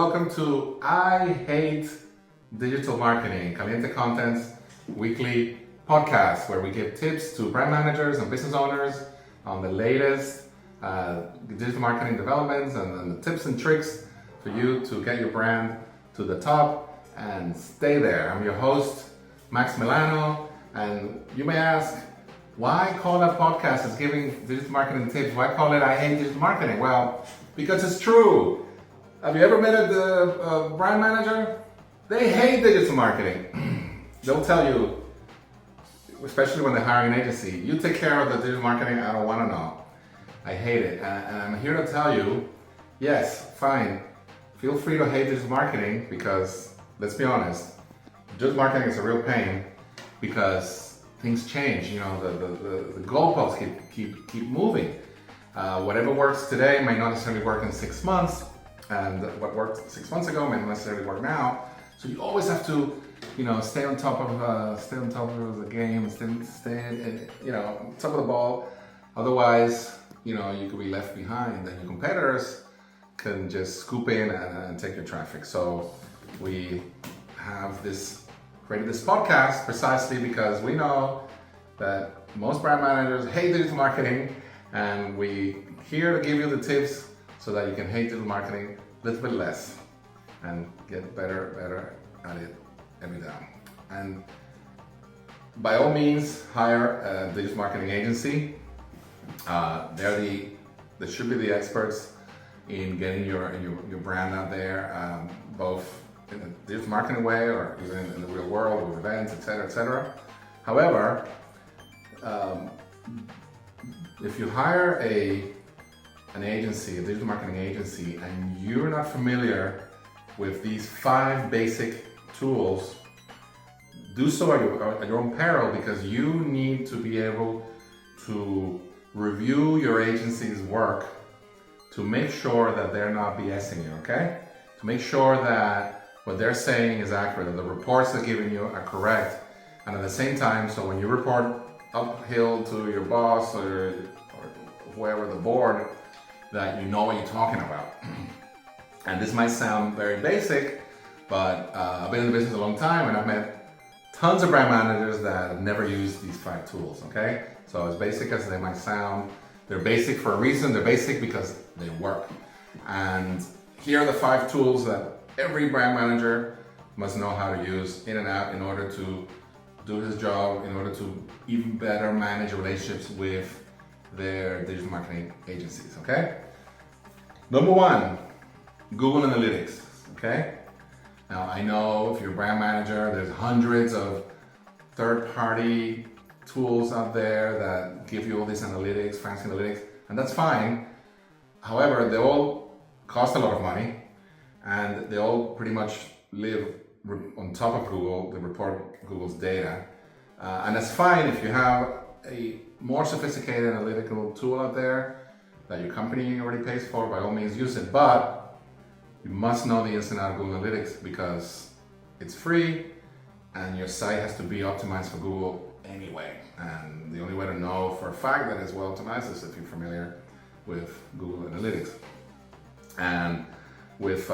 welcome to I Hate Digital Marketing, Caliente Content's weekly podcast where we give tips to brand managers and business owners on the latest digital marketing developments and the tips and tricks for you to get your brand to the top and stay there. I'm your host, Max Milano, and you may ask, why call that podcast as giving digital marketing tips? Why call it I Hate Digital Marketing? Well, because it's true. Have you ever met a brand manager? They hate digital marketing. They'll tell you, especially when they're hiring an agency, you take care of the digital marketing, I don't want to know. I hate it. And I'm here to tell you, yes, fine. Feel free to hate digital marketing because, let's be honest, digital marketing is a real pain because things change. You know, the goalposts keep moving. Whatever works today might not necessarily work in 6 months, and what worked 6 months ago might not necessarily work now. So you always have to, stay on top of the game, stay on top of the ball. Otherwise, you could be left behind, and your competitors can just scoop in and take your traffic. So we have created this podcast precisely because we know that most brand managers hate digital marketing, and we're here to give you the tips so that you can hate digital marketing a little bit less and get better at it every day. And by all means, hire a digital marketing agency. They should be the experts in getting your brand out there, both in a digital marketing way or even in the real world with events, etc. However, if you hire an agency, a digital marketing agency, and you're not familiar with these 5 basic tools, do so at your own peril, because you need to be able to review your agency's work to make sure that they're not BSing you, okay? To make sure that what they're saying is accurate, that the reports they're giving you are correct, and at the same time, so when you report uphill to your boss or whoever, the board, that you know what you're talking about. And this might sound very basic, but I've been in the business a long time and I've met tons of brand managers that have never used these 5 tools, okay? So as basic as they might sound, they're basic for a reason. They're basic because they work. And here are the 5 tools that every brand manager must know how to use in and out in order to do his job, in order to even better manage relationships with their digital marketing agencies, okay? Number 1, Google Analytics, okay? Now, I know if you're a brand manager, there's hundreds of third-party tools out there that give you all these analytics, fancy analytics, and that's fine. However, they all cost a lot of money, and they all pretty much live on top of Google. They report Google's data, and that's fine if you have a more sophisticated analytical tool out there that your company already pays for. By all means, use it, but you must know the ins and outs of Google Analytics because it's free and your site has to be optimized for Google anyway. And the only way to know for a fact that it's well optimized is if you're familiar with Google Analytics. And with,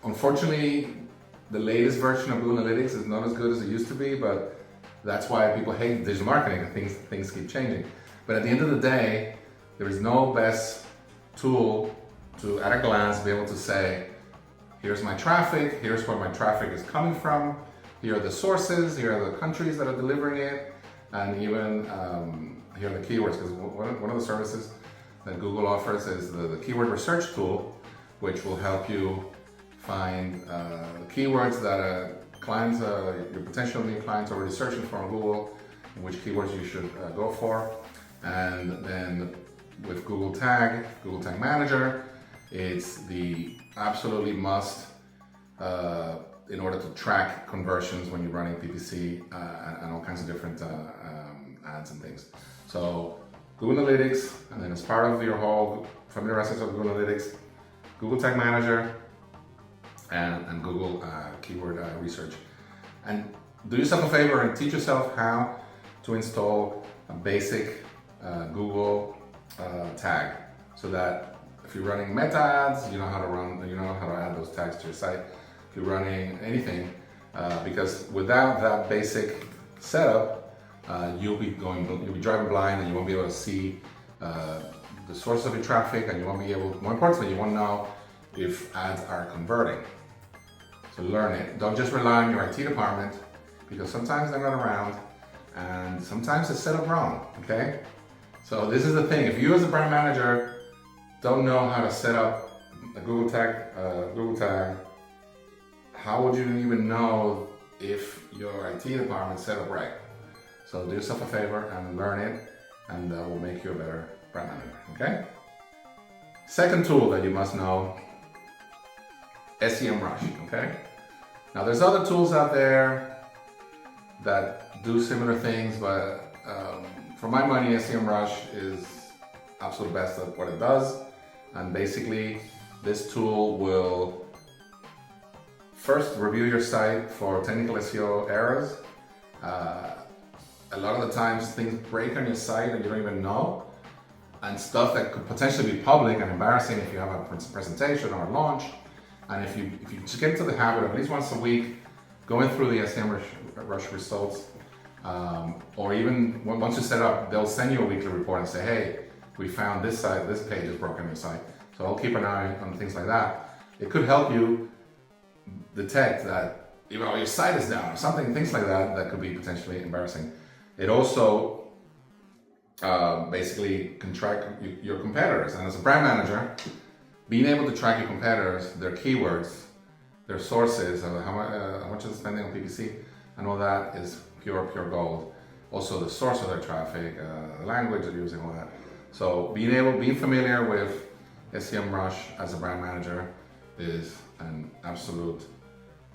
unfortunately, the latest version of Google Analytics is not as good as it used to be, but that's why people hate digital marketing. Things keep changing. But at the end of the day, there is no best tool to, at a glance, be able to say, here's my traffic, here's where my traffic is coming from, here are the sources, here are the countries that are delivering it, and even here are the keywords, because one of the services that Google offers is the keyword research tool, which will help you find keywords that clients, your potential new clients are already searching for on Google, and which keywords you should go for. And then with Google Tag Manager, it's the absolutely must in order to track conversions when you're running PPC and all kinds of different ads and things. So Google Analytics, and then as part of your whole familiarization of Google Analytics, Google Tag Manager, and Google keyword research. And do yourself a favor and teach yourself how to install a basic Google tag, so that if you're running meta ads, you know how to add those tags to your site. If you're running anything, because without that basic setup, you'll be driving blind, and you won't be able to see the source of your traffic, and you won't be able. More importantly, you won't know if ads are converting. So learn it. Don't just rely on your IT department, because sometimes they're not around, and sometimes it's set up wrong. Okay. So this is the thing. If you as a brand manager don't know how to set up a Google tag, how would you even know if your IT department set up right? So do yourself a favor and learn it, and that will make you a better brand manager, okay? Second tool that you must know, SEMrush, okay? Now there's other tools out there that do similar things, but for my money, SEMrush is absolute best at what it does. And basically, this tool will first review your site for technical SEO errors. A lot of the times things break on your site and you don't even know, and stuff that could potentially be public and embarrassing if you have a presentation or a launch. And if you just get into the habit of at least once a week going through the SEMrush results, or even once you set up, they'll send you a weekly report and say, hey, we found this page is broken on your site. So I'll keep an eye on things like that. It could help you detect that your site is down or something, things like that could be potentially embarrassing. It also basically can track your competitors. And as a brand manager, being able to track your competitors, their keywords, their sources, how much is spending on PPC, and all that is pure gold. Also the source of their traffic, the language they're using, all that. So being familiar with SEMrush as a brand manager is an absolute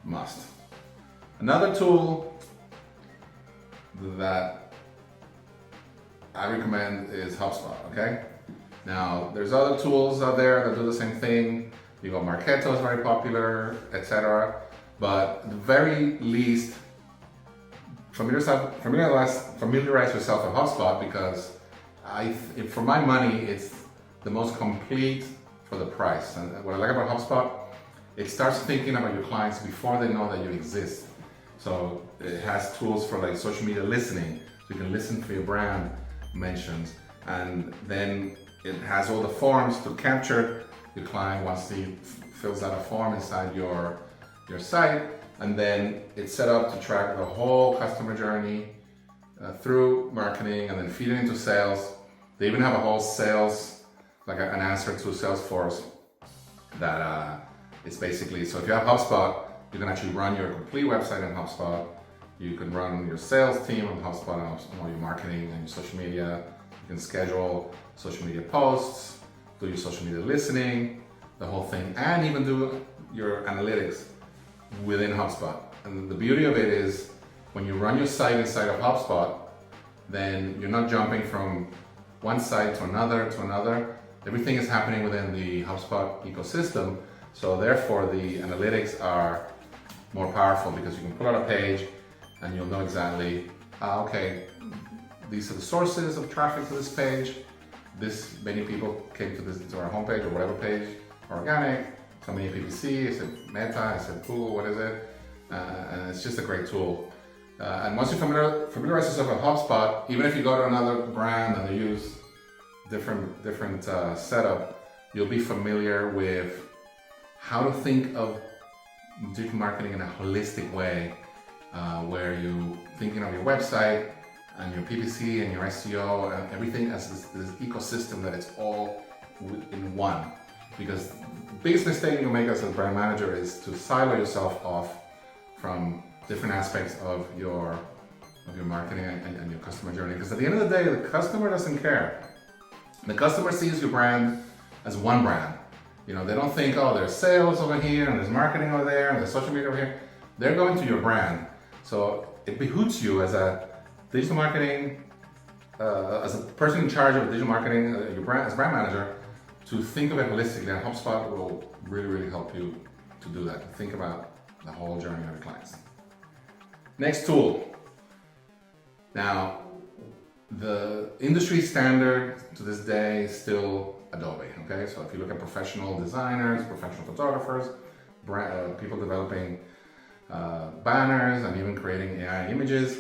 must. Another tool that I recommend is HubSpot, okay? Now, there's other tools out there that do the same thing. You got Marketo is very popular, etc. But at the very least, familiarize yourself with HubSpot, because for my money, it's the most complete for the price. And what I like about HubSpot, it starts thinking about your clients before they know that you exist. So it has tools for like social media listening, so you can listen for your brand mentions, and then it has all the forms to capture your client once he fills out a form inside your site, and then it's set up to track the whole customer journey through marketing, and then feed it into sales. They even have a whole sales, like an answer to Salesforce that it's basically, so if you have HubSpot, you can actually run your complete website in HubSpot. You can run your sales team on HubSpot, and all your marketing and your social media. You can schedule social media posts, do your social media listening, the whole thing, and even do your analytics within HubSpot. And the beauty of it is when you run your site inside of HubSpot, then you're not jumping from one site to another. Everything is happening within the HubSpot ecosystem. So therefore the analytics are more powerful, because you can pull out a page and you'll know exactly, okay, these are the sources of traffic to this page. This many people came to our homepage or whatever page, organic, so many PPC, is it Meta, is it Google, what is it? And it's just a great tool. And once you familiarize yourself with HubSpot, even if you go to another brand and they use different setup, you'll be familiar with how to think of digital marketing in a holistic way, where you thinking of your website and your PPC and your SEO and everything as this ecosystem that it's all in one. Because the biggest mistake you make as a brand manager is to silo yourself off from different aspects of your marketing and your customer journey. Because at the end of the day, the customer doesn't care. The customer sees your brand as one brand. You know, they don't think, oh, there's sales over here and there's marketing over there and there's social media over here. They're going to your brand. So it behooves you as a digital marketing, as a person in charge of digital marketing, your brand, as brand manager, to think of it holistically. And HubSpot will really, really help you to do that, to think about the whole journey of your clients. Next tool. Now, the industry standard to this day is still Adobe, okay? So if you look at professional designers, professional photographers, people developing banners and even creating AI images,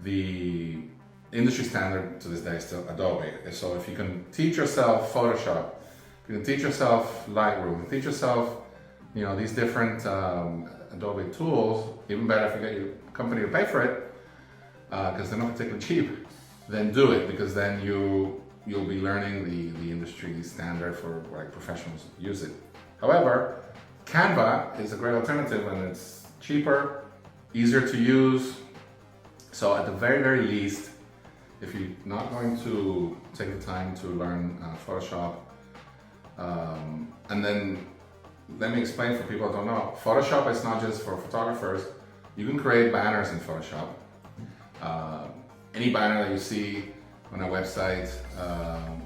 the industry standard to this day is still Adobe. So if you can teach yourself Photoshop, if you can teach yourself Lightroom, teach yourself, these different Adobe tools, even better if you get your company to pay for it, because they're not particularly cheap, then do it, because then you'll be learning the industry standard for like professionals to use it. However, Canva is a great alternative, and it's cheaper, easier to use. So at the very, very least, if you're not going to take the time to learn Photoshop, and then let me explain for people who don't know, Photoshop is not just for photographers. You can create banners in Photoshop. Any banner that you see on a website,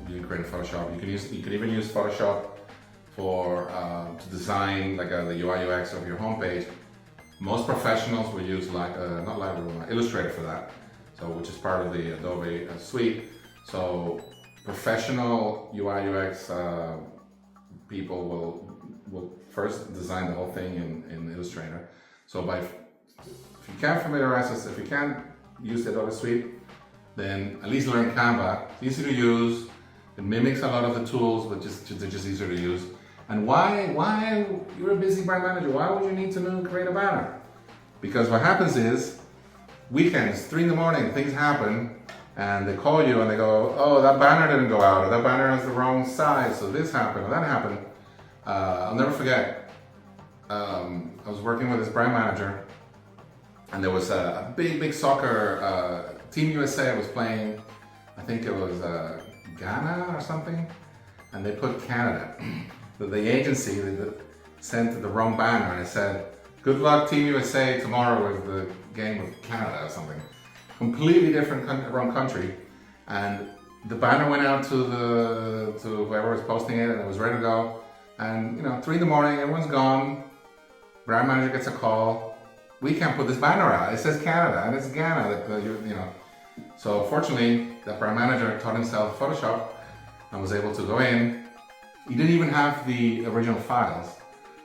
you can create in Photoshop. You can even use Photoshop for to design like the UI UX of your homepage. Most professionals will use not Lightroom, Illustrator for that. So which is part of the Adobe suite. So professional UI UX people will first design the whole thing in Illustrator. So if you can't if you can't use the Adobe suite, then at least learn Canva. It's easy to use. It mimics a lot of the tools, but they're just easier to use. And why you're a busy brand manager? Why would you need to create a banner? Because what happens is, weekends, 3 in the morning, things happen, and they call you and they go, oh, that banner didn't go out, or that banner has the wrong size, so this happened, or that happened. I'll never forget, I was working with this brand manager, and there was a big soccer, Team USA was playing, I think it was Ghana or something, and they put Canada. The agency sent the wrong banner, and it said, good luck Team USA tomorrow with the game with Canada or something. Completely different wrong country. And the banner went out to whoever was posting it, and it was ready to go. And 3 in the morning, everyone's gone. Brand manager gets a call. We can't put this banner out. It says Canada and it's Ghana. So fortunately, that brand manager taught himself Photoshop and was able to go in. He didn't even have the original files,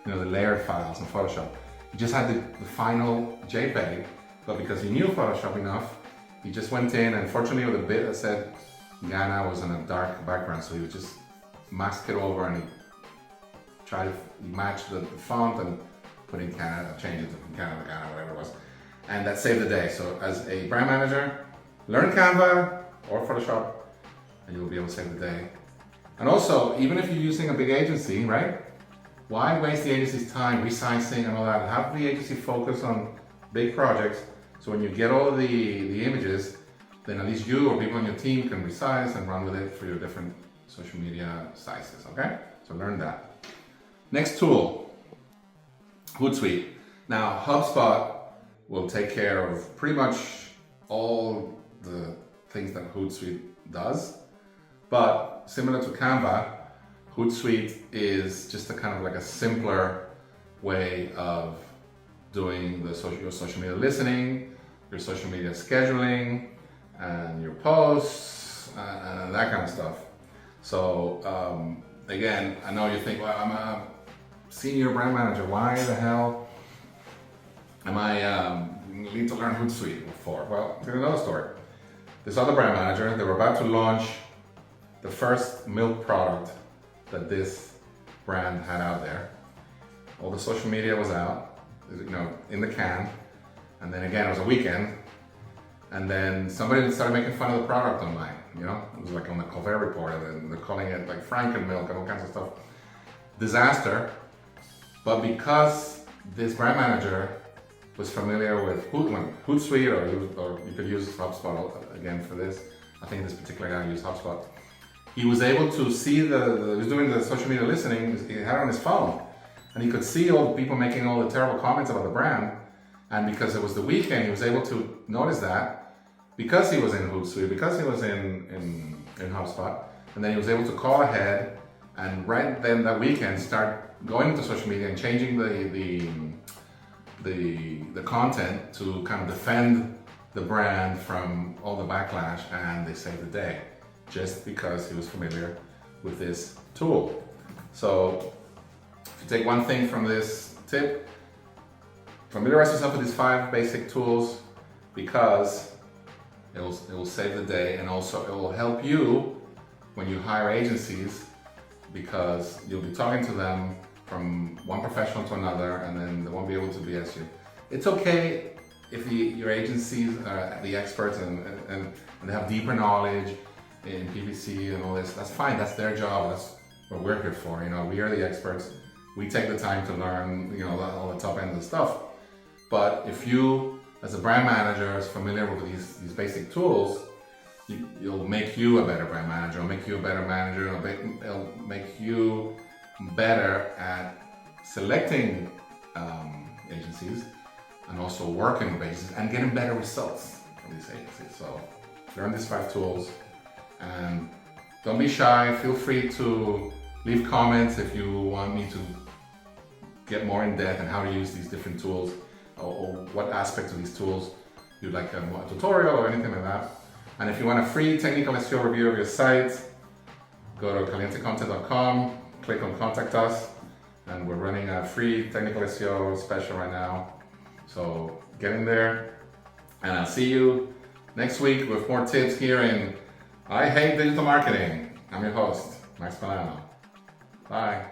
the layered files in Photoshop. He just had the final JPEG, but because he knew Photoshop enough, he just went in, and fortunately with a bit that said Ghana was in a dark background, so he would just mask it over and he tried to match the font and put in Canada, change it from Canada to Ghana, whatever it was. And that saved the day. So as a brand manager, learn Canva or Photoshop, and you'll be able to save the day. And also, even if you're using a big agency, right? Why waste the agency's time resizing and all that? Have the agency focus on big projects, so when you get all of the images, then at least you or people on your team can resize and run with it for your different social media sizes, okay? So learn that. Next tool, Hootsuite. Now, HubSpot will take care of pretty much all the things that Hootsuite does, but similar to Canva, Hootsuite is just a kind of like a simpler way of doing your social media listening, your social media scheduling, and your posts, and that kind of stuff. So again, I know you think, well, I'm a senior brand manager. Why the hell am I need to learn Hootsuite for? Well, here's another story. This other brand manager, they were about to launch the first milk product that this brand had out there. All the social media was out, in the can. And then again, it was a weekend. And then somebody started making fun of the product online, It was like on the Colbert Report, and they're calling it like Franken-milk and all kinds of stuff. Disaster. But because this brand manager was familiar with Hootsuite, or you could use HubSpot again for this. I think this particular guy used HubSpot. He was able to see he was doing the social media listening, he had it on his phone, and he could see all the people making all the terrible comments about the brand. And because it was the weekend, he was able to notice that because he was in Hootsuite, because he was in HubSpot, and then he was able to call ahead and right then that weekend start going into social media and changing the content to kind of defend the brand from all the backlash, and they saved the day just because he was familiar with this tool. So if you take one thing from this tip, familiarize yourself with these 5 basic tools, because it will save the day, and also it will help you when you hire agencies, because you'll be talking to them from one professional to another, and then they won't be able to BS you. It's okay if your agencies are the experts and they have deeper knowledge in PPC and all this. That's fine, that's their job, that's what we're here for. We are the experts. We take the time to learn, all the top end of the stuff. But if you, as a brand manager, is familiar with these basic tools, you'll make you a better brand manager, it'll make you a better manager, it'll make you better at selecting agencies, and also working with agencies and getting better results from these agencies. So learn these 5 tools, and don't be shy. Feel free to leave comments if you want me to get more in depth on how to use these different tools, or what aspects of these tools you'd like a tutorial or anything like that. And if you want a free technical SEO review of your site, go to calientecontent.com, click on contact us, and we're running a free technical SEO special right now. So get in there, and I'll see you next week with more tips here in I Hate Digital Marketing. I'm your host, Max Milano. Bye.